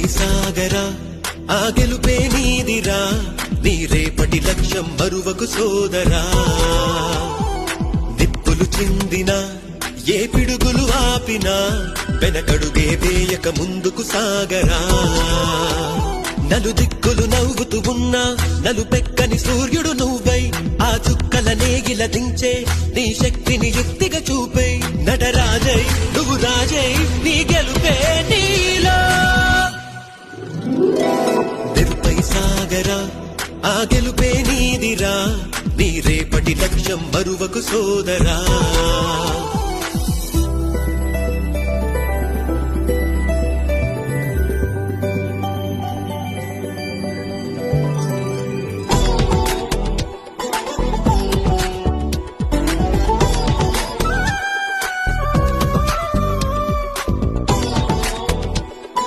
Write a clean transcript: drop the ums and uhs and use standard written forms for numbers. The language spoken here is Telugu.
సాగరా ఆ గెలుపే నీదిరా నీ రేపటి లక్ష్యం మరువకు సోదరా నిప్పులు చిందినా ఏ పిడుగులు ఆపినా వెనకడుగే వేయక ముందుకు సాగరా నలుదిక్కులు నవ్వుతూ ఉన్నా నలుపెక్కని సూర్యుడు నువ్వై ఆ చుక్కల నేగిల దించే నీ శక్తిని యుక్తిగా చూపై నటరాజై నువ్వు రాజై నీ గెలుపే నీలో నిరుపై సాగరా ఆ గెలుపే నీదిరా నీ రేపటి లక్ష్యం మరువకు సోదరా